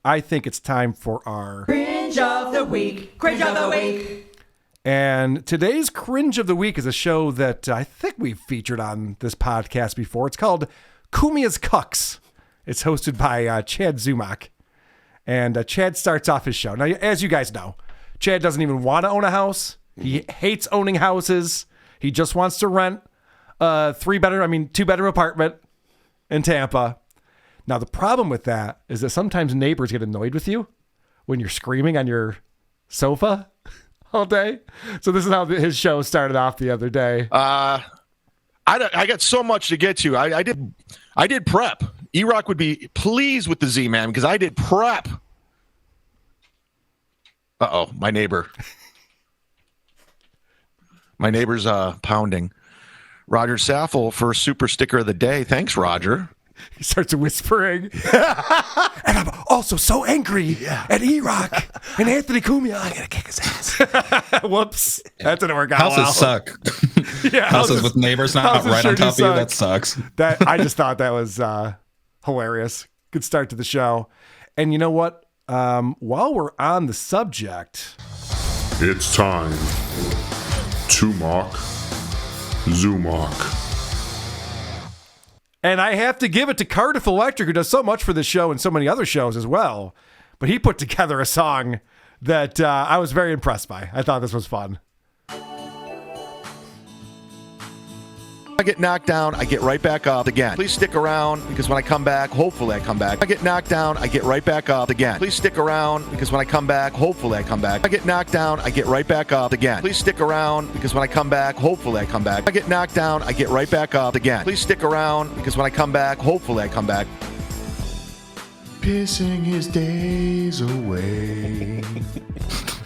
I think it's time for our Cringe of the Week. Cringe of the Week. And today's Cringe of the Week is a show that I think we've featured on this podcast before. It's called Kumia's Cucks. It's hosted by Chad Zumock. And Chad starts off his show. Now, as you guys know, Chad doesn't even want to own a house. He hates owning houses. He just wants to rent a two-bedroom apartment in Tampa. Now, the problem with that is that sometimes neighbors get annoyed with you when you're screaming on your sofa all day. So this is how his show started off the other day. I got so much to get to. I did prep. E-Rock would be pleased with the Z-Man because I did prep. Uh-oh, my neighbor. My neighbor's pounding. Roger Saffel for Super Sticker of the Day. Thanks, Roger. He starts whispering. And I'm also so angry at E-Rock and Anthony Cumia. I'm going to kick his ass. Whoops. That didn't work out Houses well. suck. Yeah, houses with neighbors not right on top of you, that sucks. I just thought that was hilarious. Good start to the show. And you know what? While we're on the subject, it's time to mock Zumock. And I have to give it to Cardiff Electric, who does so much for this show and so many other shows as well. But he put together a song that I was very impressed by. I thought this was fun. I get knocked down, I get right back up again. Please stick around because when I come back, hopefully I come back. I get knocked down, I get right back up again. Please stick around because when I come back, hopefully I come back. I get knocked down, I get right back up again. Please stick around because when I come back, hopefully I come back. I get knocked down, I get right back up again. Please stick around because when I come back, hopefully I come back. Pissing his days away.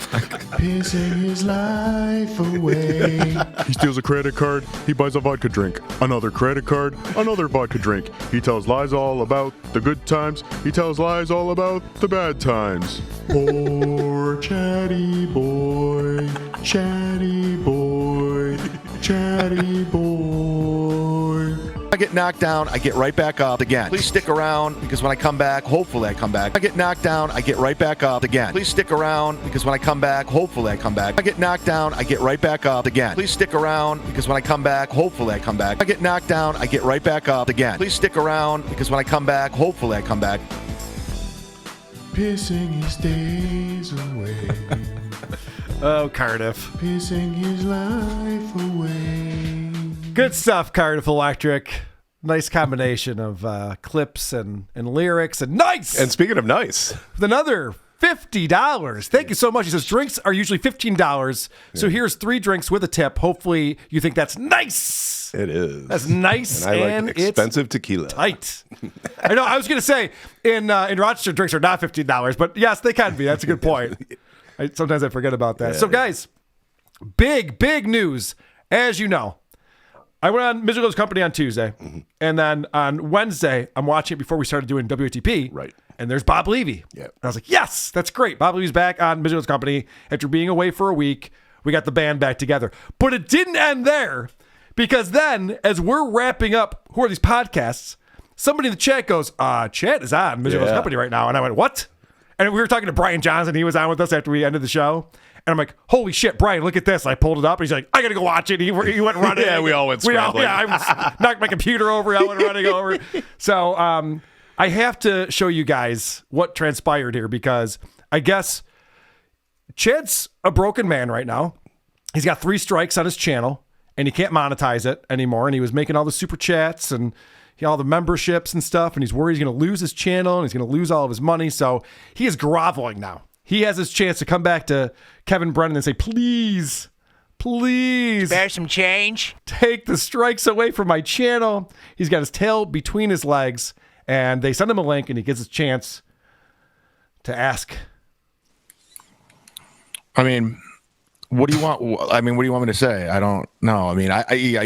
Pissing his life away. He steals a credit card, he buys a vodka drink. Another credit card, another vodka drink. He tells lies all about the good times. He tells lies all about the bad times. Poor chatty boy, chatty boy, chatty boy. I get knocked down, I get right back up again. Please stick around because when I come back, hopefully I come back. I get knocked down, I get right back up again. Please stick around because when I come back, hopefully I come back. I get knocked down, I get right back up again. Please stick around because when I come back, hopefully I come back. I get knocked down, I get right back up again. Please stick around because when I come back, hopefully I come back. Pissing his days away. Oh, Cardiff. Pissing his life away. Good stuff, Cardiff Electric. Nice combination of clips and lyrics. And nice! And speaking of nice, with another $50. Thank you so much. He says drinks are usually $15. So here's 3 drinks with a tip. Hopefully you think that's nice. it is. That's nice. And I like and expensive it's tequila. tight. I know. I was going to say in Rochester, drinks are not $15, but yes, they can be. That's a good point. Sometimes I forget about that. Yeah. So guys, big news. As you know, I went on Misremembering Company on Tuesday, and then on Wednesday, I'm watching it before we started doing WATP. Right. And there's Bob Levy. Yeah. And I was like, yes, that's great. Bob Levy's back on Misremembering Company after being away for a week. We got the band back together. But it didn't end there, because then, as we're wrapping up Who Are These Podcasts, somebody in the chat goes, Chat is on Misremembering Company right now. And I went, what? And we were talking to Brian Johnson. He was on with us after we ended the show. And I'm like, holy shit, Brian, look at this. And I pulled it up. And he's like, I got to go watch it. He went running. Yeah, we all went scrambling. I knocked my computer over. I went running over. So I have to show you guys what transpired here, because I guess Chad's a broken man right now. He's got 3 strikes on his channel, and he can't monetize it anymore. And he was making all the super chats and all the memberships and stuff. And he's worried he's going to lose his channel and he's going to lose all of his money. So he is groveling now. He has his chance to come back to Kevin Brennan and say, please, Spare some change. take the strikes away from my channel. He's got his tail between his legs, and they send him a link, and he gets his chance to ask. I mean, what do you want? I mean, what do you want me to say? I don't know. I mean,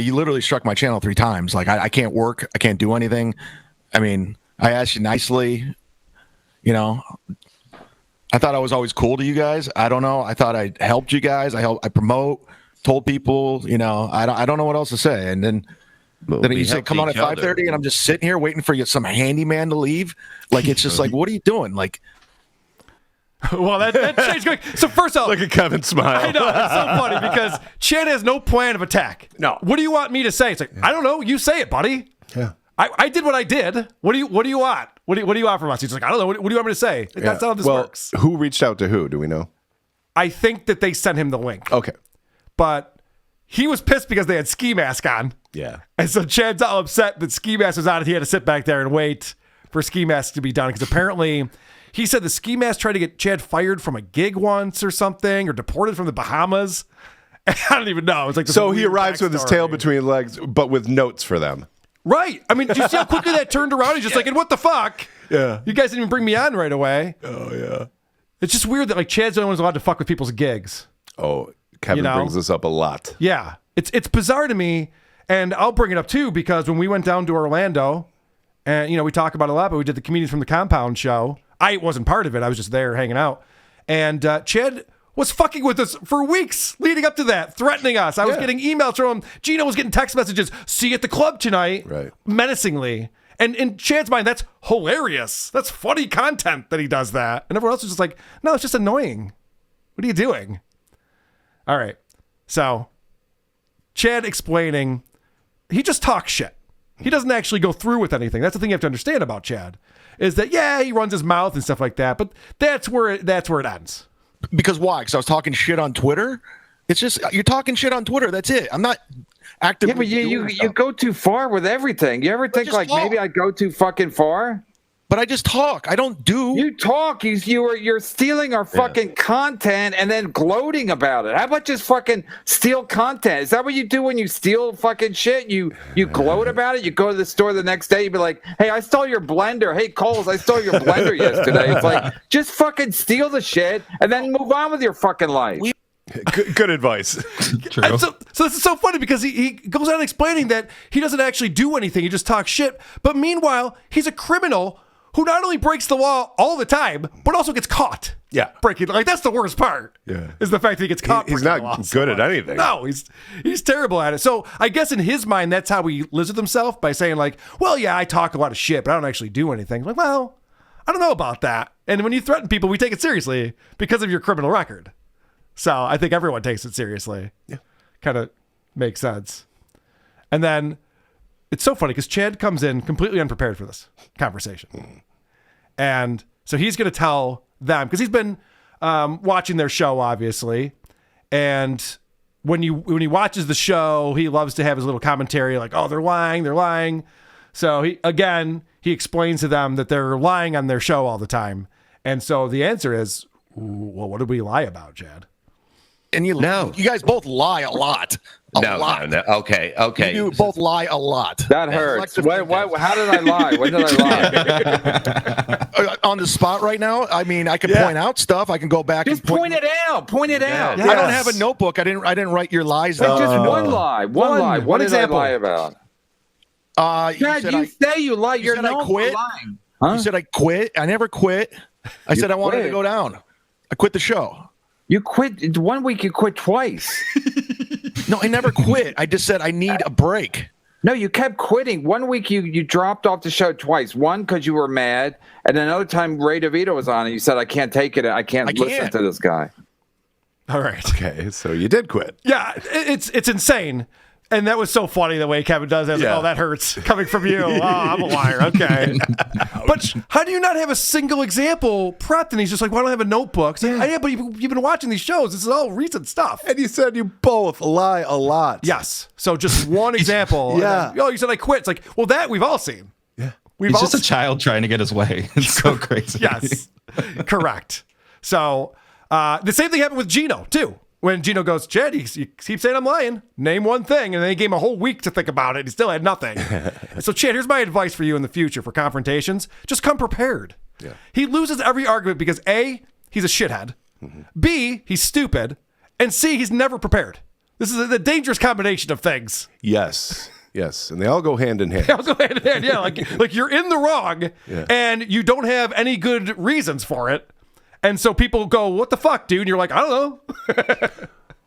you literally struck my channel 3 times. Like, I can't work. I can't do anything. I mean, I asked you nicely, I thought I was always cool to you guys. I don't know. I thought I helped you guys. I promote, told people, I don't know what else to say. And then you say, come on at 5:30, and I'm just sitting here waiting for some handyman to leave. Like, it's just like, what are you doing? Like, Well, that changed quick. So first off, Look at Kevin smile. I know, it's so funny because Chad has no plan of attack. No. What do you want me to say? It's like, I don't know. You say it, buddy. Yeah. I did what I did. What do you want? What do you want from us? He's like, I don't know. What do you want me to say? Like, that's not how this works. Who reached out to who? Do we know? I think that they sent him the link. Okay. But he was pissed because they had Ski Mask on. Yeah. And so Chad's all upset that Ski Mask was on and he had to sit back there and wait for Ski Mask to be done. Because apparently he said the Ski Mask tried to get Chad fired from a gig once or something, or deported from the Bahamas. I don't even know. It's like So he arrives with his tail between his legs, but with notes for them. Right. I mean, did you see how quickly that turned around? He's just like, and what the fuck? Yeah. You guys didn't even bring me on right away. Oh, yeah. It's just weird that like Chad's the only one who's allowed to fuck with people's gigs. Oh, Kevin brings this up a lot. Yeah. It's bizarre to me. And I'll bring it up too, because when we went down to Orlando, and we talk about it a lot, but we did the Comedians from the Compound show. I wasn't part of it. I was just there hanging out. And Chad was fucking with us for weeks leading up to that, threatening us. I was getting emails from him. Gino was getting text messages. See you at the club tonight. Right. Menacingly. And in Chad's mind, that's hilarious. That's funny content that he does that. And everyone else is just like, no, it's just annoying. What are you doing? All right. So Chad explaining, he just talks shit. He doesn't actually go through with anything. That's the thing you have to understand about Chad, is that, he runs his mouth and stuff like that, but that's where it ends. Because why? Because I was talking shit on Twitter? It's just, you're talking shit on Twitter. That's it. I'm not actively. Yeah, but you go too far with everything. You ever think like maybe I go too fucking far? But I just talk. I don't do. You talk. You're stealing our fucking content and then gloating about it. How about just fucking steal content? Is that what you do when you steal fucking shit? You gloat about it. You go to the store the next day. You be like, hey, I stole your blender. Hey, Coles, I stole your blender yesterday. It's like, just fucking steal the shit and then move on with your fucking life. Good advice. True. So this is so funny because he goes on explaining that he doesn't actually do anything. He just talks shit. But meanwhile, he's a criminal who not only breaks the law all the time, but also gets caught. Yeah. Breaking, like, that's the worst part. Yeah. Is the fact that he gets caught. He's breaking not the law good at anything. No, he's terrible at it. So I guess in his mind, that's how he lives with himself, by saying like, well, yeah, I talk a lot of shit, but I don't actually do anything. Like, well, I don't know about that. And when you threaten people, we take it seriously because of your criminal record. So I think everyone takes it seriously. Yeah. Kind of makes sense. And then it's so funny because Chad comes in completely unprepared for this conversation. And so he's going to tell them, because he's been watching their show, obviously. And when he watches the show, he loves to have his little commentary like, oh, they're lying. So he explains to them that they're lying on their show all the time. And so the answer is, well, what did we lie about, Chad? And you guys both lie a lot. No. Okay. You both lie a lot. That hurts. How did I lie? When did I lie? On the spot right now? I mean, I can point out stuff. I can go back Just and point it out. Point it out. I don't have a notebook. I didn't write your lies But down. just one lie. One lie. What did I lie about? You say you lie. You're known for lying. You said I quit. I never quit. I said I wanted to go down. I quit the show. You quit 1 week. You quit twice. No, I never quit. I just said I need a break. No, you kept quitting. 1 week you dropped off the show twice. One because you were mad, and another time Ray DeVito was on, and you said, "I can't take it. I can't listen to this guy." All right. Okay, so you did quit. Yeah, it's insane. And that was so funny the way Kevin does it. Like, oh, that hurts coming from you. Oh, I'm a liar. Okay. But how do you not have a single example prepped? And he's just like, well, I don't have a notebook. It's like, yeah, but you've been watching these shows. This is all recent stuff. And you said you both lie a lot. Yes. So just one example. Yeah. Then, you said I quit. It's like, well, that we've all seen. Yeah. He's just a child trying to get his way. It's so crazy. Yes. Correct. So the same thing happened with Gino, too. When Gino goes, Chad, you keep saying I'm lying. Name one thing. And then he gave him a whole week to think about it. He still had nothing. So, Chad, here's my advice for you in the future for confrontations. Just come prepared. Yeah. He loses every argument because A, he's a shithead. Mm-hmm. B, he's stupid. And C, he's never prepared. This is a dangerous combination of things. Yes. And they all go hand in hand. They all go hand in hand, yeah. Like you're in the wrong and you don't have any good reasons for it. And so people go, what the fuck, dude? And you're like, I don't know.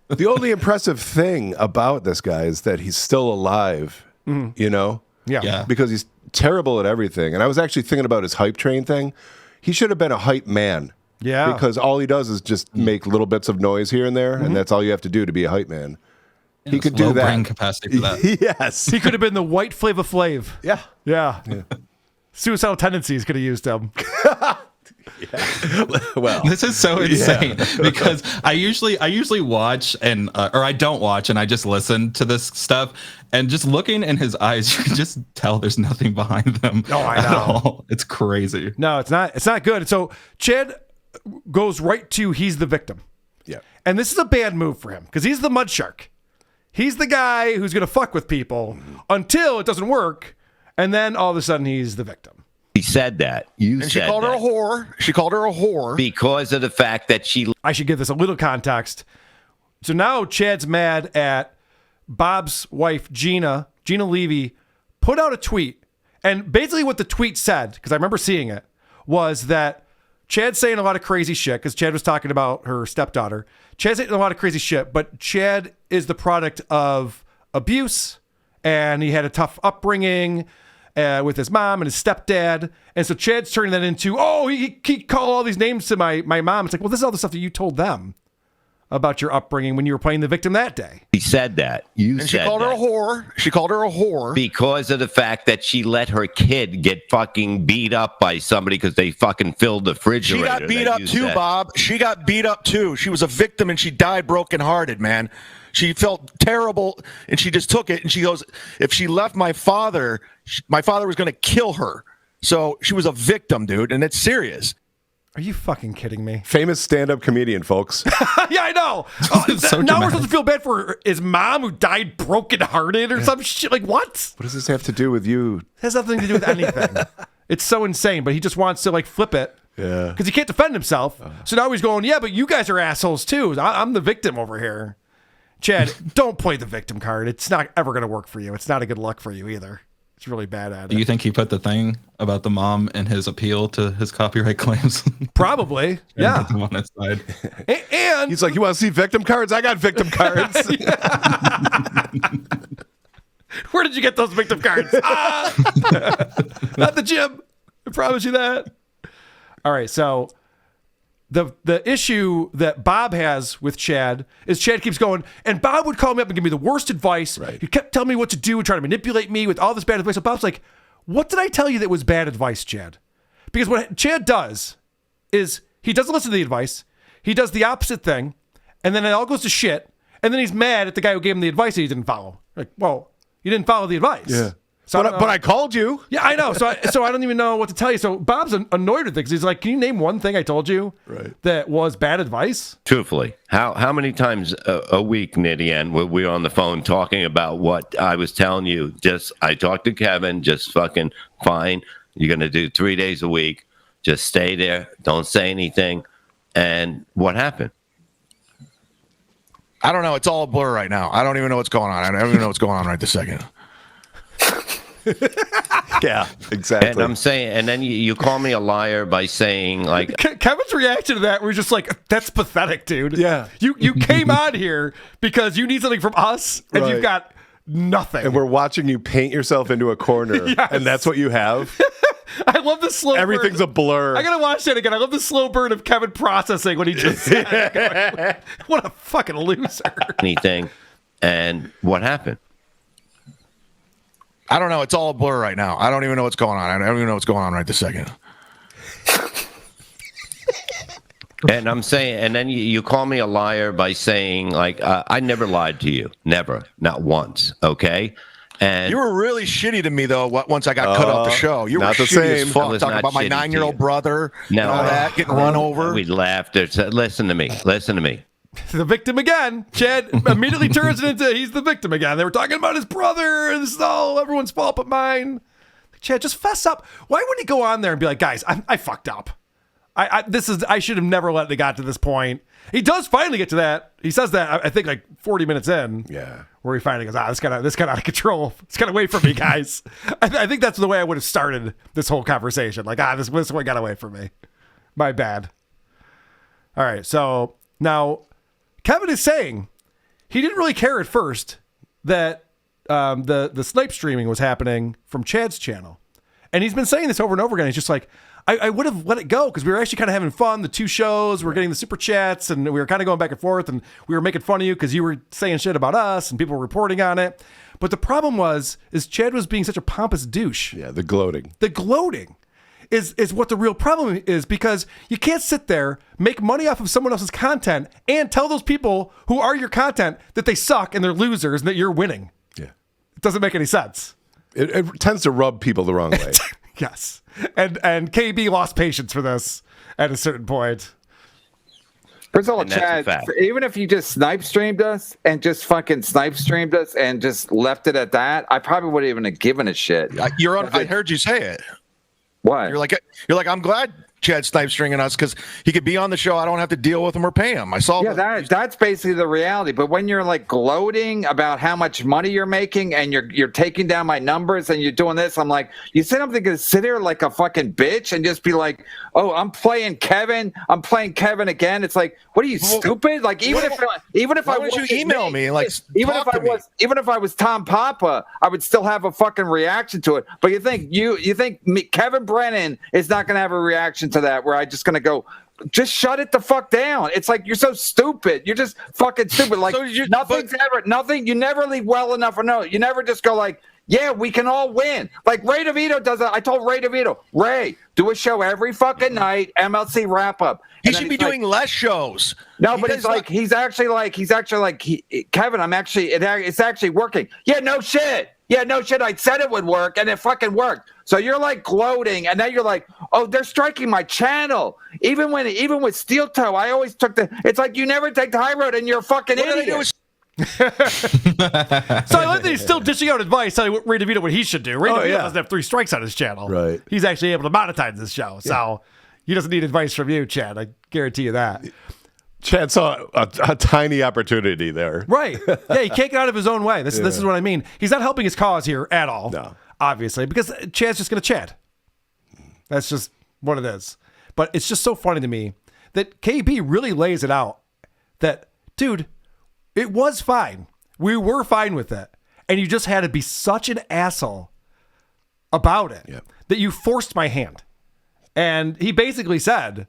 The only impressive thing about this guy is that he's still alive, you know? Yeah. Because he's terrible at everything. And I was actually thinking about his hype train thing. He should have been a hype man Yeah. Because all he does is just make little bits of noise here and there, and that's all you have to do to be a hype man. He could do Low that. brain capacity for that. Yes. He could have been the white Flava Flav. Yeah. Yeah. Suicidal tendencies could have used him. Well, This is so insane because I usually watch and or I don't watch and I just listen to this stuff, and just looking in his eyes, you can just tell there's nothing behind them. Oh, I at know. all. It's crazy. No, it's not. It's not good. So Chad goes right to he's the victim. yeah. And this is a bad move for him because he's the mud shark. He's the guy who's going to fuck with people until it doesn't work. And then all of a sudden he's the victim. He said that. You And said she called her a that whore. She called her a whore. because of the fact that she I should give this a little context. So now Chad's mad at Bob's wife, Gina Levy, put out a tweet. And basically what the tweet said, because I remember seeing it, was that Chad's saying a lot of crazy shit, because Chad was talking about her stepdaughter. Chad's saying a lot of crazy shit, but Chad is the product of abuse, and he had a tough upbringing with his mom and his stepdad. And so Chad's turning that into, he called all these names to my mom. It's like, well, this is all the stuff that you told them about your upbringing when you were playing the victim that day. said that. You And said she called her a that. whore. She called her a whore. Because of the fact that she let her kid get fucking beat up by somebody because they fucking filled the She refrigerator. got beat that up you too, said. Bob. She got beat up too. She was a victim and she died brokenhearted, man. She felt terrible and she just took it. And she goes, if she left my father was going to kill her. So she was a victim, dude. And it's serious. Are you fucking kidding me? Famous stand-up comedian, folks. Yeah, I know. So now we're dramatic. supposed to feel bad for his mom who died brokenhearted or some shit. Like, what? What does this have to do with you? It has nothing to do with anything. It's so insane, but he just wants to like flip it. Yeah. Because he can't defend himself. So now he's going, yeah, but you guys are assholes too. I'm the victim over here. Chad, don't play the victim card. It's not ever going to work for you. It's not a good luck for you either. It's really bad at Do it. you think he put the thing about the mom in his appeal to his copyright claims? Probably. Yeah. Put them on his side. And He's like, you want to see victim cards? I got victim cards. where did you get those victim cards? Not the gym. I promise you that. All right, so the issue that Bob has with Chad is Chad keeps going, and Bob would call me up and give me the worst advice. Right. He kept telling me what to do and trying to manipulate me with all this bad advice. So Bob's like, what did I tell you that was bad advice, Chad? Because what Chad does is he doesn't listen to the advice. He does the opposite thing, and then it all goes to shit. And then he's mad at the guy who gave him the advice that he didn't follow. Like, well, you didn't follow the advice. Yeah. So But I called you. yeah, I know. So I don't even know what to tell you. So Bob's annoyed with it because he's like, can you name one thing I told you that was bad advice? Truthfully, how many times a week, Nidian, were we on the phone talking about what I was telling you? I talked to Kevin, just fucking fine. You're going to do 3 days a week. Just stay there. Don't say anything. And what happened? I don't know. It's all a blur right now. I don't even know what's going on. I don't even know what's going on right this second. Yeah, exactly. And I'm saying, and then you call me a liar by saying, like, Kevin's reaction to that was just like, that's pathetic, dude. Yeah. You came on here because you need something from us and Right. you've got nothing. And we're watching you paint yourself into a corner, Yes. and that's what you have. I love the slow Everything's a burn. blur. I gotta watch that again. I love the slow burn of Kevin processing what he just said. What a fucking loser. anything. And what happened? I don't know. It's all a blur right now. I don't even know what's going on. I don't even know what's going on right this second. And I'm saying, and then you call me a liar by saying, like, I never lied to you. Never. Not once. Okay? And You were really shitty to me, though, once I got cut off the show. You were not the shitty as same. I fuck. was Talking not about my shitty to 9-year-old you. brother No. and all that, getting run over. we laughed. Listen to me. Listen to me. The victim again. Chad immediately turns it into he's the victim again. They were talking about his brother, and this is all everyone's fault but mine. Chad, just fess up. Why wouldn't he go on there and be like, guys, I fucked up. I should have never let it got to this point. He does finally get to that. He says that I think like 40 minutes in. Yeah. Where he finally goes, this got out of control. It's got away from me, guys. I think that's the way I would have started this whole conversation. Like, this one got away from me. My bad. All right, so now Kevin is saying he didn't really care at first that the snipe streaming was happening from Chad's channel. And he's been saying this over and over again. He's just like, I would have let it go because we were actually kind of having fun. The 2 shows, we were getting the super chats, and we were kind of going back and forth, and we were making fun of you because you were saying shit about us, and people were reporting on it. But the problem is Chad was being such a pompous douche. Yeah, the gloating. The gloating is what the real problem is, because you can't sit there, make money off of someone else's content, and tell those people who are your content that they suck and they're losers and that you're winning. Yeah. It doesn't make any sense. It tends to rub people the wrong way. Yes. And KB lost patience for this at a certain point. First of all, And that's a Chad, fact. even if you just snipe streamed us and just fucking snipe streamed us and just left it at that, I probably wouldn't even have given a shit. You're on. I heard you say it. What? You're like, I'm glad Chad snipe stringing us because he could be on the show. I don't have to deal with him or pay him. I saw. Yeah, that's basically the reality. But when you're like gloating about how much money you're making and you're taking down my numbers and you're doing this, I'm like, you said I'm going to sit here like a fucking bitch and just be like, oh, I'm playing Kevin again. It's like, what are you, stupid? Like even if why I would you wasn't email me and like even talk if I to me? even if I was Tom Papa, I would still have a fucking reaction to it. But you think Kevin Brennan is not going to have a reaction to that where I just going to go, just shut it the fuck down. It's like, you're so stupid. You're just fucking stupid. Like nothing. You never leave well enough or no. You never just go like, yeah, we can all win. Like Ray DeVito does it. I told Ray DeVito, Ray, do a show every fucking night, MLC wrap up. He should be doing less shows. No, but he's actually like, Kevin, it's actually working. Yeah, no shit. I said it would work, and it fucking worked. So you're like gloating, and then you're like, oh, they're striking my channel. Even with Steel Toe, I always took it's like you never take the high road, and you're a fucking idiot. So I like that he's still dishing out advice telling Ray DeVito what he should do. Ray DeVito doesn't have 3 strikes on his channel. Right. He's actually able to monetize this show. So he doesn't need advice from you, Chad. I guarantee you that. Chad saw a tiny opportunity there. Right. Yeah, he can't get out of his own way. This is what I mean. He's not helping his cause here at all. No. Obviously, because Chad's just going to Chad. That's just what it is. But it's just so funny to me that KB really lays it out that, dude, it was fine. We were fine with it. And you just had to be such an asshole about it that you forced my hand. And he basically said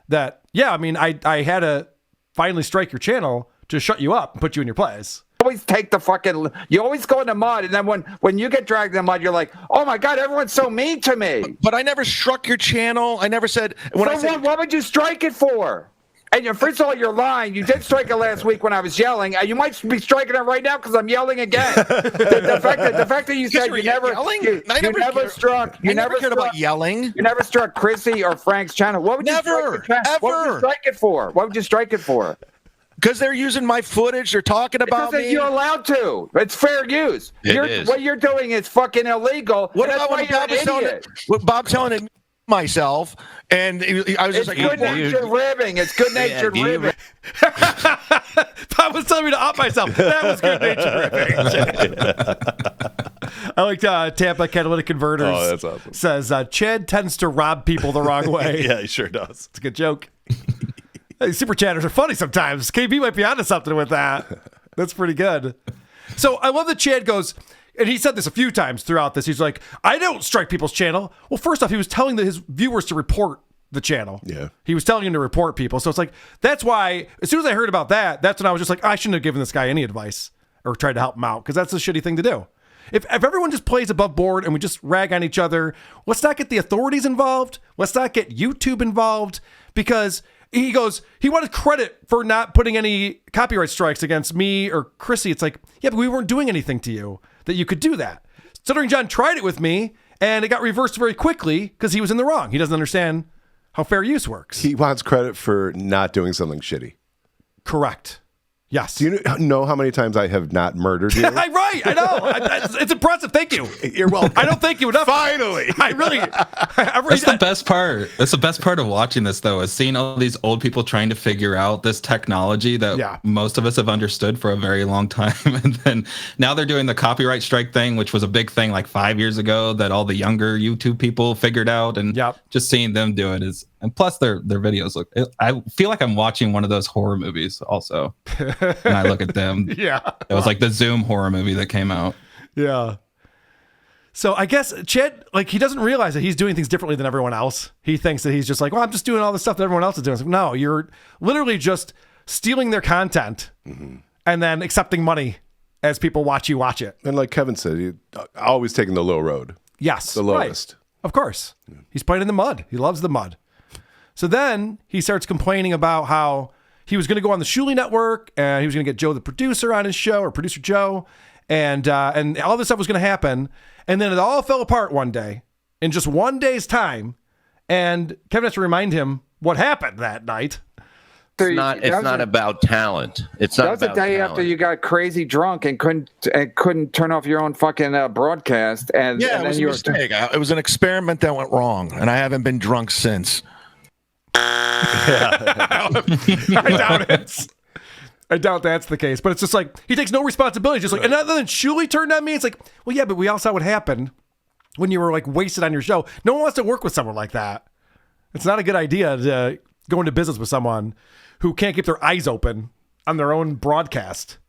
that, yeah, I mean, I had to finally strike your channel to shut you up and put you in your place. You always go in the mud, and then when you get dragged in the mud, you're like, oh my God, everyone's so mean to me. But I never struck your channel. I never said. What would you strike it for? And first of all, you're lying. You did strike it last week when I was yelling. You might be striking it right now because I'm yelling again. the fact that you said you never struck. You never cared about yelling. You never struck Chrissy or Frank's channel. What would you strike it for? What would you strike it for? Because they're using my footage. They're talking about me. You're allowed to. It's fair use. What you're doing is fucking illegal. What about when Bob telling it myself, and I was just like, good-natured ribbing. It's good-natured ribbing. Bob was telling me to up myself. That was good-natured ribbing. I like Tampa Catalytic Converters. Oh, that's awesome. Says, Chad tends to rob people the wrong way. Yeah, he sure does. It's a good joke. Hey, super chatters are funny sometimes. KB might be onto something with that. That's pretty good. So I love that Chad goes, and he said this a few times throughout this. He's like, I don't strike people's channel. Well, first off, he was telling his viewers to report the channel. Yeah. He was telling him to report people. So it's like, that's why, as soon as I heard about that, that's when I was just like, I shouldn't have given this guy any advice or tried to help him out, because that's a shitty thing to do. If everyone just plays above board and we just rag on each other, let's not get the authorities involved. Let's not get YouTube involved, because he goes, he wanted credit for not putting any copyright strikes against me or Chrissy. It's like, yeah, but we weren't doing anything to you that you could do that. Stuttering John tried it with me, and it got reversed very quickly because he was in the wrong. He doesn't understand how fair use works. He wants credit for not doing something shitty. Correct. Yes. Do you know how many times I have not murdered you? Right. I know. It's impressive. Thank you. You're welcome. I don't thank you enough. Finally. I really. That's the best part. That's the best part of watching this, though, is seeing all these old people trying to figure out this technology that most of us have understood for a very long time. And then now they're doing the copyright strike thing, which was a big thing like 5 years ago that all the younger YouTube people figured out. And just seeing them do it is. And plus, their videos look. I feel like I'm watching one of those horror movies. Also, when I look at them, it was like the Zoom horror movie that came out. Yeah. So I guess Chad, like, he doesn't realize that he's doing things differently than everyone else. He thinks that he's just like, well, I'm just doing all the stuff that everyone else is doing. It's like, no, you're literally just stealing their content and then accepting money as people watch you watch it. And like Kevin said, he's always taking the low road. Yes. The lowest. Right. Of course. He's playing in the mud. He loves the mud. So then he starts complaining about how he was going to go on the Shuley Network and he was going to get Joe the producer on his show, or producer Joe, and all this stuff was going to happen. And then it all fell apart one day in just one day's time. And Kevin has to remind him what happened that night. It's not about talent. It's not. That was the day after you got crazy drunk and couldn't turn off your own fucking broadcast. And yeah, and it was a mistake. It was an experiment that went wrong, and I haven't been drunk since. I doubt it. I doubt that's the case. But it's just like he takes no responsibility. Just like, and other than Shuley turned on me, it's like, well, yeah, but we all saw what happened when you were like wasted on your show. No one wants to work with someone like that. It's not a good idea to go into business with someone who can't keep their eyes open on their own broadcast.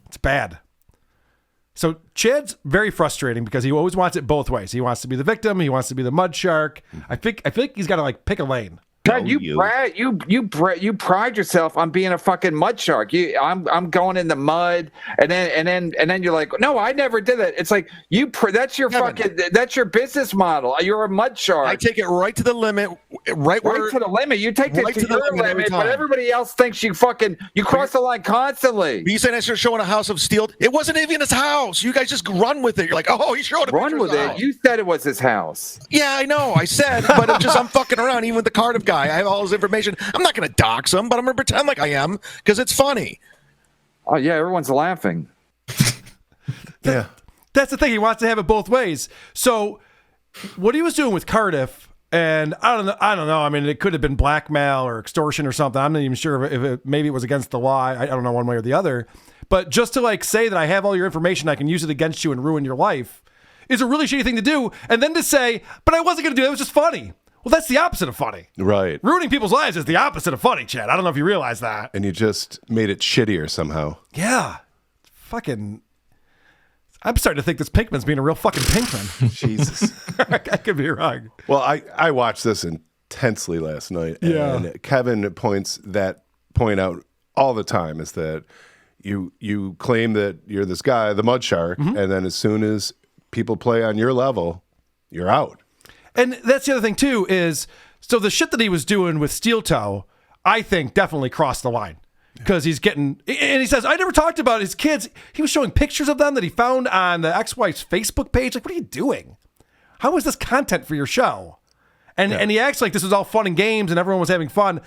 It's bad. So Chad's very frustrating because he always wants it both ways. He wants to be the victim. He wants to be the mud shark. I feel like he's got to like pick a lane. God, you pride yourself on being a fucking mud shark. I'm going in the mud, and then you're like, no, I never did that. It's like that's your that's your business model. You're a mud shark. I take it right to the limit, right to the limit. You take it to your limit, but everybody else thinks you cross the line constantly. You said I started showing a house of steel. It wasn't even his house. You guys just run with it. You're like, oh, he showed a run with it. You said it was his house. Yeah, I know. I said, but I'm fucking around. Even with the Cardiff guy, I have all his information. I'm not going to dox him, but I'm going to pretend like I am because it's funny. Oh yeah, everyone's laughing. Yeah, that's the thing. He wants to have it both ways. So what he was doing with Cardiff, and I don't know. I mean, it could have been blackmail or extortion or something. I'm not even sure if maybe it was against the law. I don't know one way or the other. But just to like say that I have all your information, I can use it against you and ruin your life, is a really shitty thing to do. And then to say, but I wasn't going to do it. It was just funny. Well, that's the opposite of funny. Right. Ruining people's lives is the opposite of funny, Chad. I don't know if you realize that. And you just made it shittier somehow. Yeah. Fucking. I'm starting to think this Pinkman's being a real fucking Pinkman. Jesus. I could be wrong. Well, I watched this intensely last night. And Kevin points out all the time is that you claim that you're this guy, the mud shark, and then as soon as people play on your level, you're out. And that's the other thing, too, is so the shit that he was doing with Steel Toe, I think definitely crossed the line. Because he's getting, and he says, I never talked about his kids. He was showing pictures of them that he found on the ex-wife's Facebook page. Like, what are you doing? How is this content for your show? And he acts like this was all fun and games and everyone was having fun.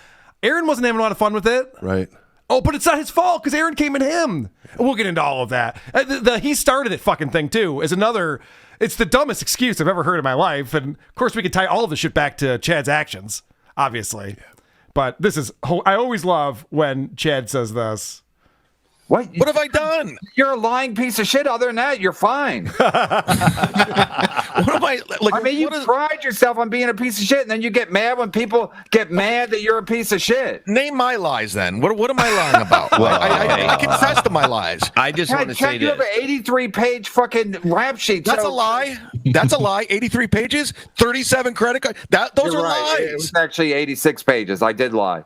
Aaron wasn't having a lot of fun with it. Right. Oh, but it's not his fault because Aaron came at him. We'll get into all of that. The he started it fucking thing, too, is another. It's the dumbest excuse I've ever heard in my life. And of course, we could tie all of the shit back to Chad's actions, obviously. Yeah. But this is, I always love when Chad says this. What have I done? You're a lying piece of shit. Other than that, you're fine. What am I like? I mean, you pride yourself on being a piece of shit, and then you get mad when people get mad that you're a piece of shit. Name my lies, then. What am I lying about? Well, I confess to my lies. I just want to say this. You have an 83-page fucking rap sheet. That's a lie. That's a lie. 83 pages, 37 credit cards. Those are lies. It was actually 86 pages. I did lie.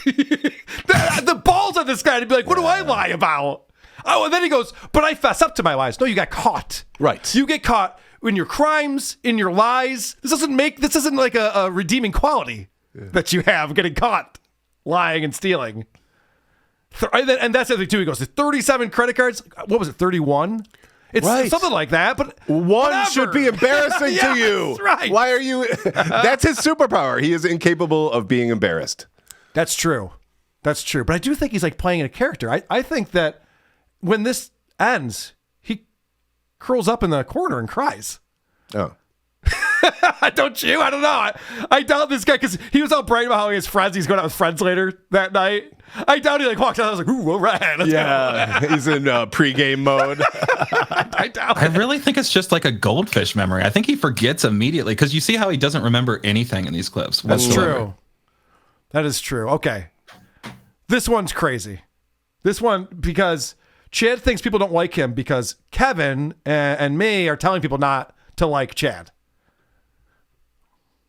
The balls of this guy to be like, what do I lie about? Oh, and then he goes, but I fess up to my lies. No, you got caught. Right. You get caught in your crimes, in your lies. This isn't like a redeeming quality that you have getting caught lying and stealing. And that's the other thing too. He goes, 37 credit cards. What was it? 31? It's something like that, but one should be embarrassing to you. Right. Why are you? That's his superpower. He is incapable of being embarrassed. That's true. That's true. But I do think he's like playing a character. I think that when this ends, he curls up in the corner and cries. Oh. Don't you? I don't know. I doubt this guy because he was all bright about how he has friends. He's going out with friends later that night. I doubt he like walked out. I was like, ooh, all right. Let's go. He's in pregame mode. I doubt I really think it's just like a goldfish memory. I think he forgets immediately because you see how he doesn't remember anything in these clips. That's true. That is true. Okay. This one's crazy. This one, because Chad thinks people don't like him because Kevin and me are telling people not to like Chad.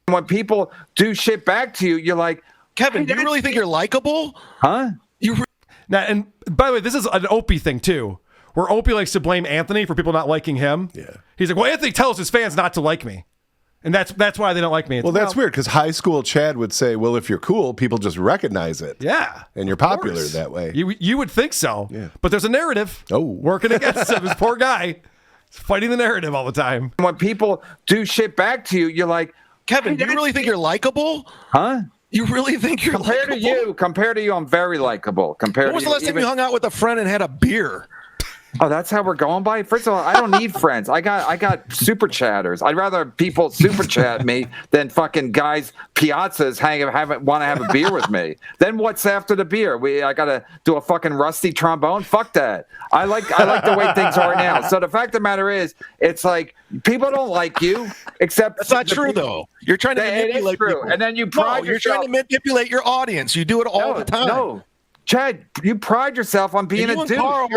When people do shit back to you, you're like, Kevin, do you really think you're likable? huh? Now, and by the way, this is an Opie thing too, where Opie likes to blame Anthony for people not liking him. Yeah. He's like, well, Anthony tells his fans not to like me. And that's why they don't like me. Well, that's weird because high school Chad would say, well, if you're cool, people just recognize it. Yeah. And you're popular that way. You would think so. Yeah. But there's a narrative working against him. This poor guy is fighting the narrative all the time. When people do shit back to you, you're like, Kevin, do you really think you're likable? huh? You really think you're Compared to you, I'm very likable. When was the last time you hung out with a friend and had a beer? Oh, that's how we're going by? First of all, I don't need friends. I got super chatters. I'd rather people super chat me than fucking guys piazzas want to have a beer with me. Then what's after the beer? I gotta do a fucking rusty trombone? Fuck that. I like the way things are now. So the fact of the matter is, it's like people don't like you, except that's not true though. You're trying to manipulate people. And then you pride yourself. You're trying to manipulate your audience. You do it all the time. No, Chad, you pride yourself on being a douche.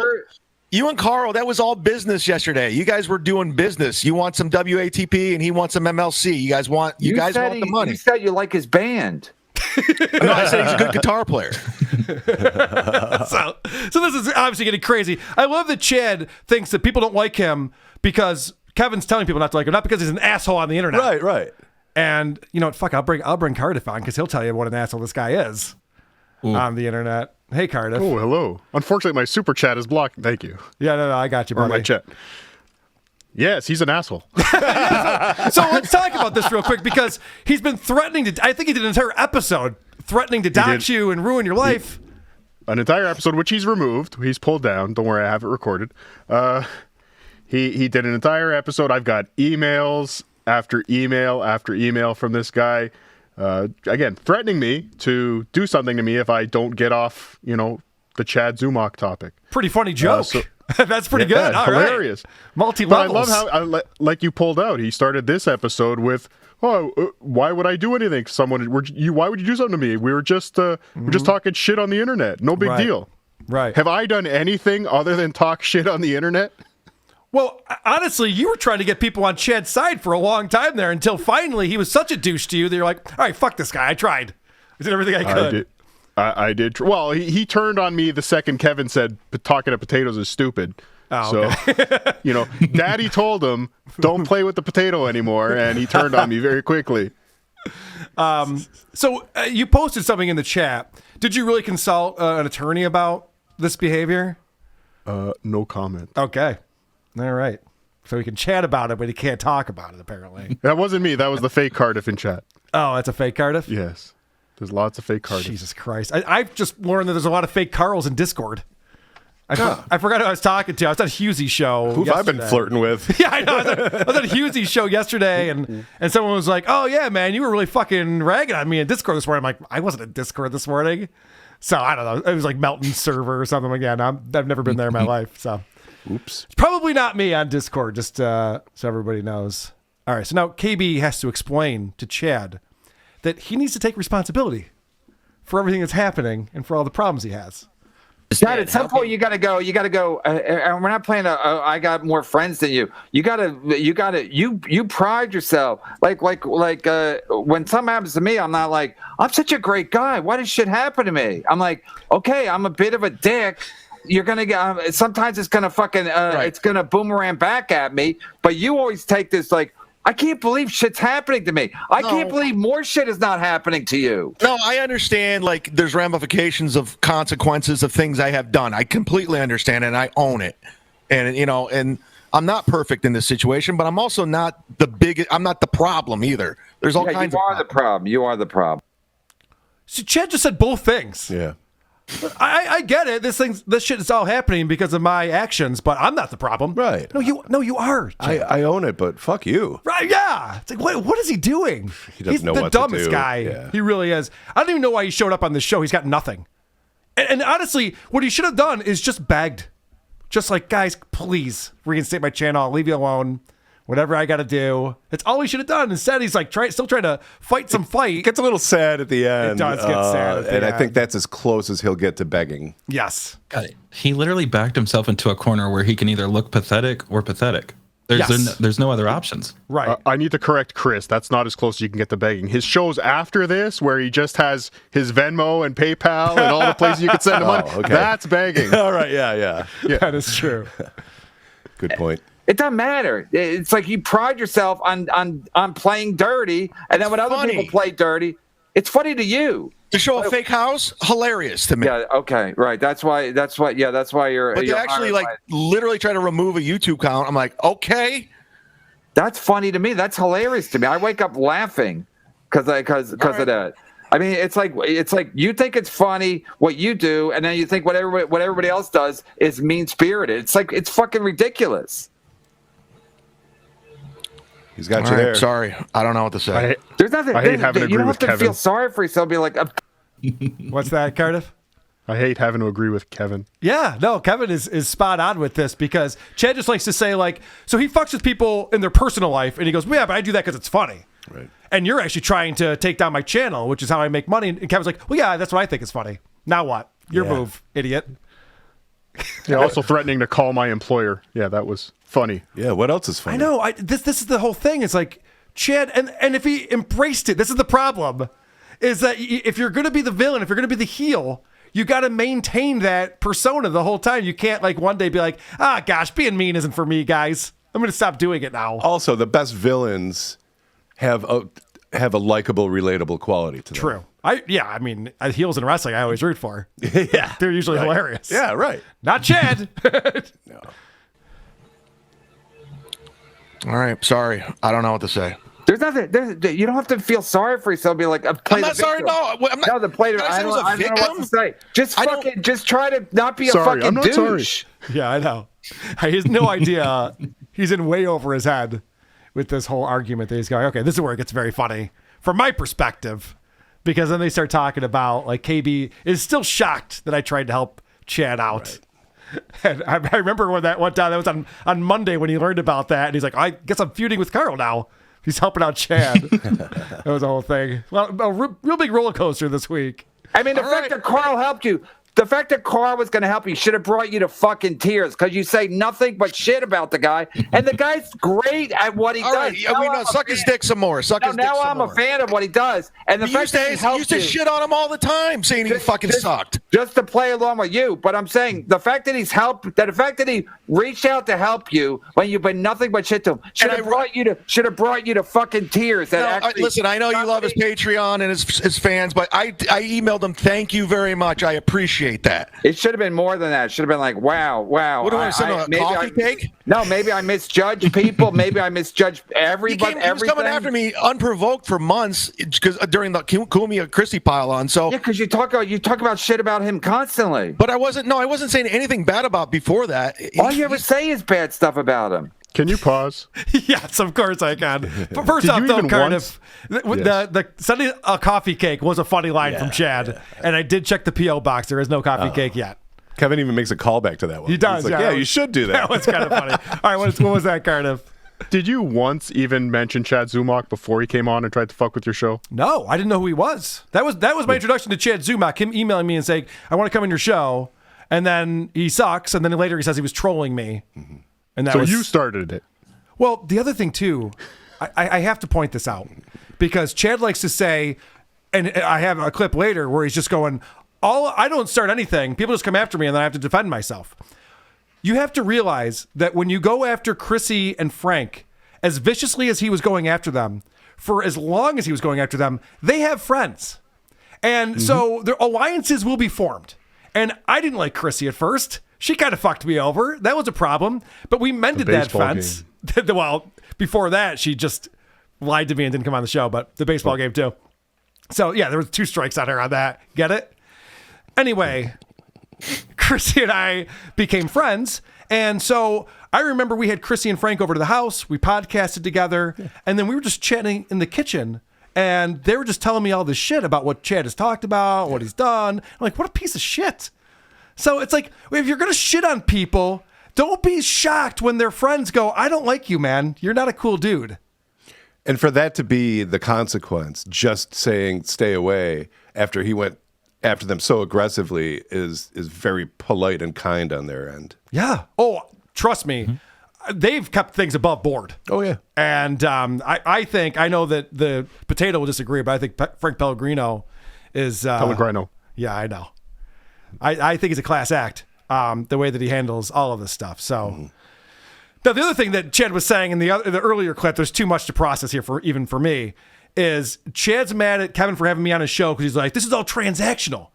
You and Carl, that was all business yesterday. You guys were doing business. You want some WATP and he wants some MLC. You guys want the money. You said you like his band. No, I said he's a good guitar player. So this is obviously getting crazy. I love that Chad thinks that people don't like him because Kevin's telling people not to like him, not because he's an asshole on the internet. Right. And you know what? Fuck, I'll bring Cardiff on because he'll tell you what an asshole this guy is on the internet. Hey, Cardiff. Oh, hello. Unfortunately, my super chat is blocked. Thank you. Yeah, no, I got you, Or buddy. my chat. Yes, he's an asshole. So let's talk about this real quick because he's been threatening to. I think he did an entire episode threatening to dox you and ruin your life. An entire episode, which he's removed. He's pulled down. Don't worry, I have it recorded. He did an entire episode. I've got emails after email after email from this guy. Again, threatening me to do something to me if I don't get off, the Chad Zumach topic. Pretty funny joke. That's pretty good. All hilarious. Right. Multi-levels. But I love how, like you pulled out, he started this episode with, why would I do anything to someone? Why would you do something to me? We're just talking shit on the internet. No big deal. Right. Have I done anything other than talk shit on the internet? Well, honestly, you were trying to get people on Chad's side for a long time there until finally he was such a douche to you that you're like, all right, fuck this guy. I tried. I did everything I could. I did. Well, he turned on me the second Kevin said talking to potatoes is stupid. Oh, okay. So, Daddy told him, don't play with the potato anymore, and he turned on me very quickly. So you posted something in the chat. Did you really consult an attorney about this behavior? No comment. Okay. All right. So he can chat about it, but he can't talk about it, apparently. That wasn't me. That was the fake Cardiff in chat. Oh, that's a fake Cardiff? Yes. There's lots of fake Cardiff. Jesus Christ. I've just learned that there's a lot of fake Carls in Discord. I forgot who I was talking to. I was on Hughesy's show. Who have I been flirting with? Yeah, I know. I was on Hughesy's show yesterday, and someone was like, oh, yeah, man, you were really fucking ragging on me in Discord this morning. I'm like, I wasn't in Discord this morning. So, I don't know. It was like Melton server or something again. I've never been there in my life, so. Oops. It's probably not me on Discord, just so everybody knows. All right, so now KB has to explain to Chad that he needs to take responsibility for everything that's happening and for all the problems he has. Chad, at some point you gotta go. And we're not playing I got more friends than you. You pride yourself. Like when something happens to me, I'm not like, I'm such a great guy. Why does shit happen to me? I'm like, okay, I'm a bit of a dick. You're gonna get. Sometimes it's gonna fucking. It's gonna boomerang back at me. But you always take this like, I can't believe shit's happening to me. I can't believe more shit is not happening to you. No, I understand, like, there's ramifications of consequences of things I have done. I completely understand it, and I own it. And, and I'm not perfect in this situation, but I'm also not I'm not the problem either. There's all kinds of problems. You are the problem. So Chad just said both things. Yeah. I get it. This shit is all happening because of my actions, but I'm not the problem. Right. No, you are. I own it, but fuck you. Right? Yeah. It's like, what is he doing? He doesn't know He's the what to dumbest do. guy. Yeah. He really is. I don't even know why he showed up on this show. He's got nothing. And honestly, what he should have done is just begged. Just like, guys, please reinstate my channel. I'll leave you alone. whatever I got to do. That's all he should have done. Instead, he's like still trying to fight some fight. It gets a little sad at the end. It does get sad at the end. I think that's as close as he'll get to begging. Yes. He literally backed himself into a corner where he can either look pathetic or pathetic. There's no other options. Right. I need to correct Chris. That's not as close as you can get to begging. His shows after this, where he just has his Venmo and PayPal and all the places you can send him money, that's begging. All right, yeah. That is true. Good point. It doesn't matter. It's like you pride yourself on playing dirty, and then when other people play dirty, it's funny to you. To show a fake house, hilarious to me. Yeah. Okay. Right. That's why you're. But they actually literally try to remove a YouTube account. I'm like, okay. That's funny to me. That's hilarious to me. I wake up laughing because of that. I mean, it's like you think it's funny what you do, and then you think what everybody else does is mean spirited. It's fucking ridiculous. He's got you there. Sorry, I don't know what to say. There's nothing. I hate having to agree you don't with have to Kevin. feel sorry for yourself. Be like, What's that, Cardiff? I hate having to agree with Kevin. Yeah, no, Kevin is spot on with this because Chad just likes to say so he fucks with people in their personal life and he goes, well, yeah, but I do that because it's funny. Right. And you're actually trying to take down my channel, which is how I make money. And Kevin's like, well, yeah, that's what I think is funny. Now what? Your move, idiot. Yeah, also threatening to call my employer. Yeah, that was funny. Yeah, what else is funny? I know. This is the whole thing. It's like Chad, and if he embraced it, this is the problem, is that if you're going to be the villain, if you're going to be the heel, you got to maintain that persona the whole time. You can't one day be like, gosh, being mean isn't for me, guys. I'm going to stop doing it now. Also, the best villains have a likable, relatable quality to them. True. I mean, heels in wrestling, I always root for. Yeah. They're usually hilarious. Yeah, right. Not Chad. No. All right, sorry. I don't know what to say. there's nothing. You don't have to feel sorry for yourself. Be like, I'm not sorry. No, no, the player. I don't know what to say. Just try to not be a fucking douche. Sorry. Yeah, I know. He has no idea. He's in way over his head with this whole argument that he's going, okay, this is where it gets very funny from my perspective, because then they start talking about KB is still shocked that I tried to help Chad out. Right. And I remember when that one time, that was on Monday when he learned about that, and he's like, I guess I'm feuding with Carl now. He's helping out Chad. That was the whole thing. Well, a real big roller coaster this week. I mean, the fact that Carl helped you, the fact that Carl was going to help you should have brought you to fucking tears, because you say nothing but shit about the guy, and the guy's great at what he does. Right, suck his dick some more. Now I'm a fan of what he does, and the fact that he used to shit on him all the time, saying he fucking sucked. Just to play along with you, but I'm saying the fact that the fact that he reached out to help you when you've been nothing but shit to him should have brought you to fucking tears. Listen, I know you love his Patreon and his fans, but I emailed him. Thank you very much. I appreciate that. It should have been more than that. It should have been like, wow. What do I send a coffee cake? No, maybe I misjudged people. Maybe I misjudged everybody. He was coming after me unprovoked for months because during the Kumia Christie pile on. So yeah, because you talk about shit about him constantly. But I wasn't saying anything bad about before that. All you ever say is bad stuff about him. Can you pause? Yes, of course I can. But first off, though, Cardiff, the sending a coffee cake was a funny line from Chad, and I did check the P.O. box. There is no coffee cake yet. Kevin even makes a callback to that one. He does. He's like, you should do that. That was kind of funny. All right, what was that, Cardiff? Did you once even mention Chad Zumach before he came on and tried to fuck with your show? No, I didn't know who he was. That was my introduction to Chad Zumach, him emailing me and saying, I want to come on your show, and then he sucks, and then later he says he was trolling me. Mm-hmm. And that so you started it. Well, the other thing, too, I have to point this out, because Chad likes to say, and I have a clip later where he's just going, I don't start anything. People just come after me, and then I have to defend myself. You have to realize that when you go after Chrissy and Frank, as viciously as he was going after them, for as long as he was going after them, they have friends. And so their alliances will be formed. And I didn't like Chrissy at first. She kind of fucked me over. That was a problem. But we mended that fence. Well, before that, she just lied to me and didn't come on the show, but the baseball game too. So yeah, there was 2 strikes on her on that. Get it? Anyway, Chrissy and I became friends. And so I remember we had Chrissy and Frank over to the house. We podcasted together. And then we were just chatting in the kitchen. And they were just telling me all this shit about what Chad has talked about, what he's done. I'm like, what a piece of shit. So it's like, if you're going to shit on people, don't be shocked when their friends go, I don't like you, man. You're not a cool dude. And for that to be the consequence, just saying stay away after he went after them so aggressively is very polite and kind on their end. Yeah. Oh, trust me. They've kept things above board. Oh, yeah. And I think, I know that the potato will disagree, but I think Frank Pellegrino is... Pellegrino. Yeah, I know. I think he's a class act, the way that he handles all of this stuff. So... Now, the other thing that Chad was saying in the earlier clip, there's too much to process here even for me, is Chad's mad at Kevin for having me on his show because he's like, this is all transactional.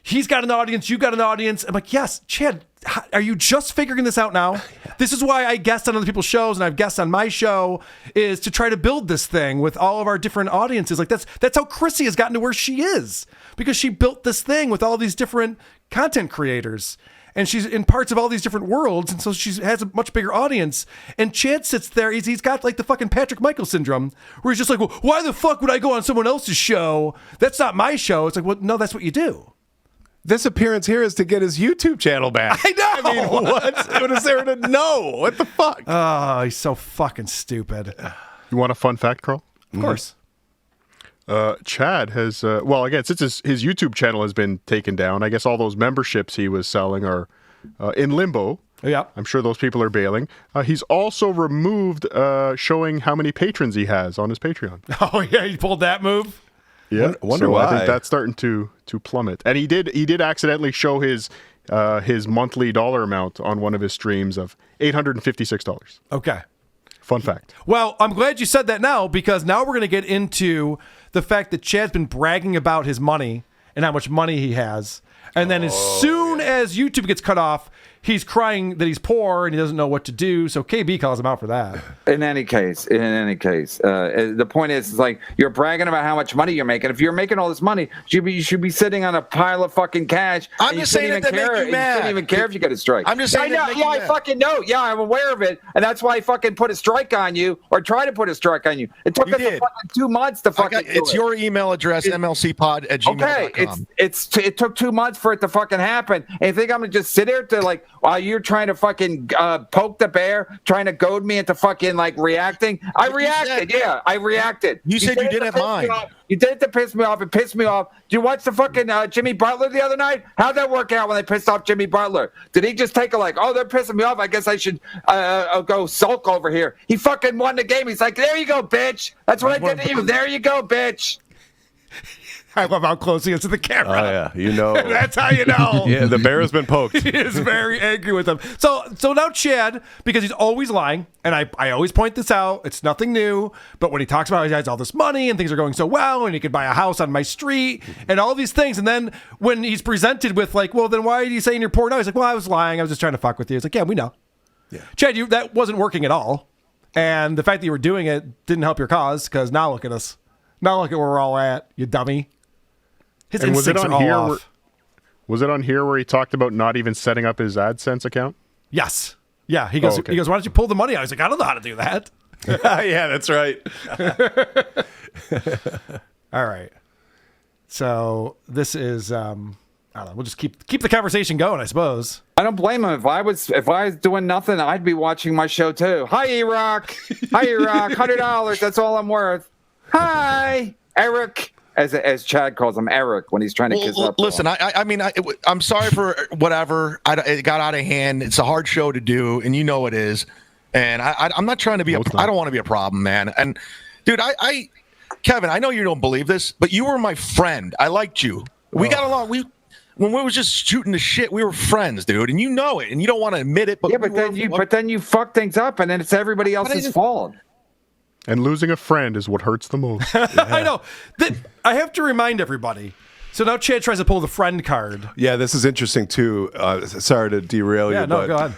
He's got an audience, you got an audience. I'm like, yes, Chad, are you just figuring this out now? This is why I guest on other people's shows and I've guests on my show, is to try to build this thing with all of our different audiences. Like that's how Chrissy has gotten to where she is, because she built this thing with all these different content creators. And she's in parts of all these different worlds, and so she has a much bigger audience. And Chad sits there, he's got like the fucking Patrick Michael syndrome, where he's just like, well, why the fuck would I go on someone else's show? That's not my show. It's like, well, no, that's what you do. This appearance here is to get his YouTube channel back. I know. I mean, what is there to know? What the fuck? Oh, he's so fucking stupid. You want a fun fact, Carl? Of course. Chad has, again, since his YouTube channel has been taken down, I guess all those memberships he was selling are in limbo. Yeah. I'm sure those people are bailing. He's also removed showing how many patrons he has on his Patreon. Oh, yeah, he pulled that move? Yeah. Wonder so why. I think that's starting to plummet. And he did accidentally show his monthly dollar amount on one of his streams of $856. Okay. Fun fact. Well, I'm glad you said that now, because now we're going to get into the fact that Chad's been bragging about his money and how much money he has. And then as soon as YouTube gets cut off, he's crying that he's poor and he doesn't know what to do. So KB calls him out for that. In any case, the point is like, you're bragging about how much money you're making. If you're making all this money, you should be sitting on a pile of fucking cash. I'm just saying that make you mad. You shouldn't even care if you get a strike. I'm just saying I fucking know. Yeah, I'm aware of it, and that's why I fucking put a strike on you, or try to put a strike on you. It took us fucking 2 months to fucking. It's your email address, mlcpod@gmail.com. Okay, it took 2 months for it to fucking happen. And you think I'm gonna just sit here to like, while you're trying to fucking poke the bear, trying to goad me into fucking like reacting? I reacted. I reacted. You said you didn't mind. You did it to piss me off. It pissed me off. Did you watch the fucking Jimmy Butler the other night? How'd that work out when they pissed off Jimmy Butler? Did he just take a like, oh, they're pissing me off, I guess I should go sulk over here? He fucking won the game. He's like, there you go, bitch. That's what I did to you. There you go, bitch. I love how close he is to the camera. Oh, yeah. You know. That's how you know. Yeah, the bear has been poked. He is very angry with him. So now Chad, because he's always lying, and I always point this out, it's nothing new, but when he talks about how he has all this money and things are going so well and he could buy a house on my street and all these things, and then when he's presented with like, well, then why are you saying you're poor now? He's like, well, I was lying. I was just trying to fuck with you. It's like, yeah, we know. Yeah. Chad, that wasn't working at all. And the fact that you were doing it didn't help your cause, because now look at us. Now look at where we're all at, you dummy. His and was it on here? Was it on here where he talked about not even setting up his AdSense account? Yes. Yeah. He goes. He goes, why don't you pull the money out? I was like, I don't know how to do that. Yeah, that's right. All right. So this is. I don't know. We'll just keep the conversation going, I suppose. I don't blame him. If I was doing nothing, I'd be watching my show too. Hi, E-Rock. Hi, E-Rock. $100. That's all I'm worth. Hi, Eric. As Chad calls him, Eric, when he's trying to kiss up. Listen, I'm sorry for whatever. It got out of hand. It's a hard show to do, and you know it is. And I'm not trying to be I don't want to be a problem, man. And dude, Kevin, I know you don't believe this, but you were my friend. I liked you. We got along. When we were just shooting the shit, we were friends, dude, and you know it, and you don't want to admit it. But yeah, but then you fuck things up, and then it's everybody else's fault. And losing a friend is what hurts the most. Yeah. I know. I have to remind everybody. So now Chad tries to pull the friend card. Yeah, this is interesting, too. Sorry to derail you, but go ahead.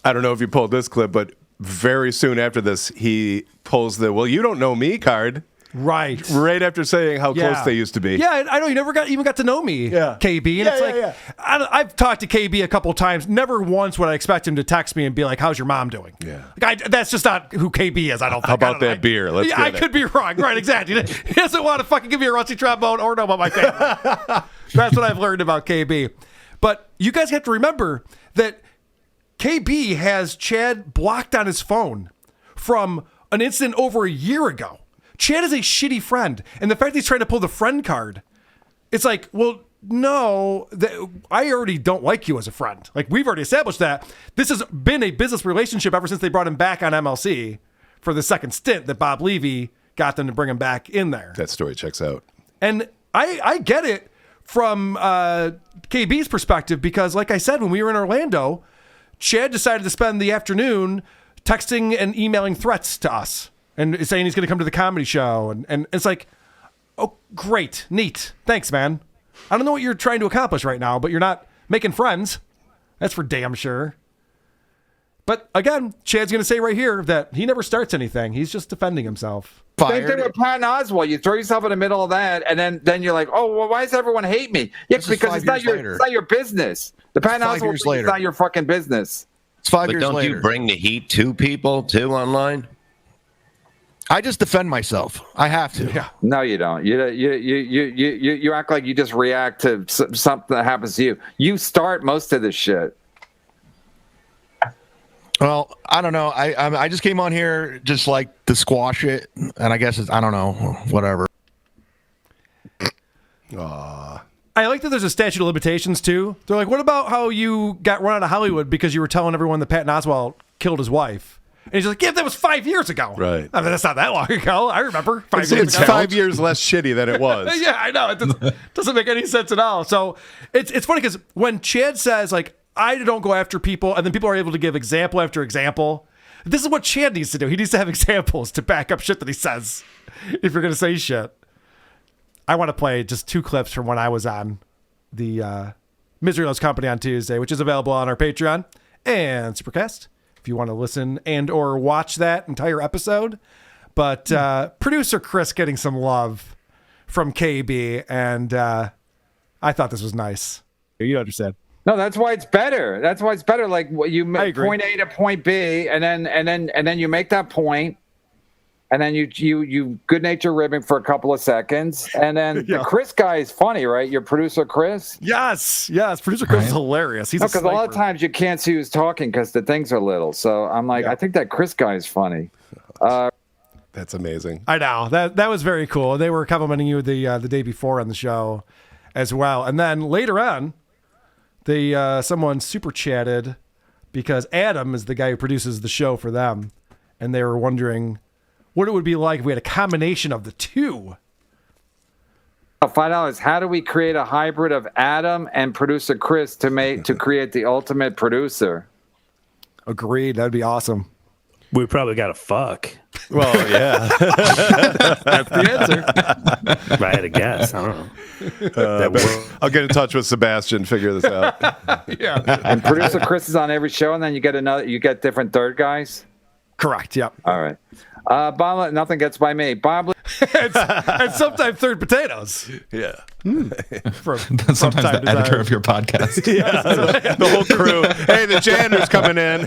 I don't know if you pulled this clip, but very soon after this, he pulls the, well, you don't know me card. Right after saying how close they used to be. Yeah, I know you never even got to know me, KB. And it's like, I've talked to KB a couple of times. Never once would I expect him to text me and be like, "How's your mom doing?" Yeah, that's just not who KB is. I don't think. How about that beer? Let's I could be wrong. Right, exactly. He doesn't want to fucking give me a rusty trombone or know about my family. That's what I've learned about KB. But you guys have to remember that KB has Chad blocked on his phone from an incident over a year ago. Chad is a shitty friend. And the fact that he's trying to pull the friend card, it's like, well, no, I already don't like you as a friend. Like, we've already established that. This has been a business relationship ever since they brought him back on MLC for the second stint that Bob Levy got them to bring him back in there. That story checks out. And I get it from KB's perspective because, like I said, when we were in Orlando, Chad decided to spend the afternoon texting and emailing threats to us and saying he's going to come to the comedy show. And it's like, oh, great, neat. Thanks, man. I don't know what you're trying to accomplish right now, but you're not making friends. That's for damn sure. But again, Chad's going to say right here that he never starts anything. He's just defending himself. Same thing with Patton Oswalt. You throw yourself in the middle of that, and then you're like, oh, well, why does everyone hate me? Yeah, because it's not your business. The Patton Oswalt thing is not your fucking business. It's 5 years later. But don't you bring the heat to people, too, online? I just defend myself. I have to. Yeah. No, you don't. You act like you just react to something that happens to you. You start most of this shit. Well, I don't know. I just came on here just like to squash it, and I guess I don't know, whatever. I like that there's a statute of limitations too. They're like, what about how you got run out of Hollywood because you were telling everyone that Patton Oswalt killed his wife? And he's like, yeah, that was 5 years ago. Right. I mean, that's not that long ago. I remember 5 years It's ago. 5 years less shitty than it was. Yeah, I know. It doesn't make any sense at all. So it's funny because when Chad says, like, I don't go after people, and then people are able to give example after example, this is what Chad needs to do. He needs to have examples to back up shit that he says if you're going to say shit. I want to play just 2 clips from when I was on the Misery Loves Company on Tuesday, which is available on our Patreon and Supercast if you want to listen and or watch that entire episode. But producer Chris getting some love from KB, and I thought this was nice. You understand? No, that's why it's better. That's why it's better. Like you make point A to point B, and then you make that point, and then you good natured ribbing for a couple of seconds, and then the Chris guy is funny, right? Your producer Chris. Yes. Producer Chris is hilarious. He's because a lot of times you can't see who's talking because the things are little. So I'm like, I think that Chris guy is funny. That's amazing. I know that was very cool. They were complimenting you the day before on the show as well, and then later on. Someone super chatted because Adam is the guy who produces the show for them, and they were wondering what it would be like if we had a combination of the two. $5. How do we create a hybrid of Adam and producer Chris to create the ultimate producer? Agreed. That'd be awesome. We probably got to fuck. Well, yeah. That's the answer. If I had to guess, I don't know. I'll get in touch with Sebastian and figure this out. Yeah. And producer Chris is on every show, and then you get different third guys. Correct. Yep. All right. Bob, nothing gets by me. Bob, and sometimes third potatoes. Yeah. Sometimes the editor of your podcast. Yeah. The whole crew. Hey, the janitor's coming in.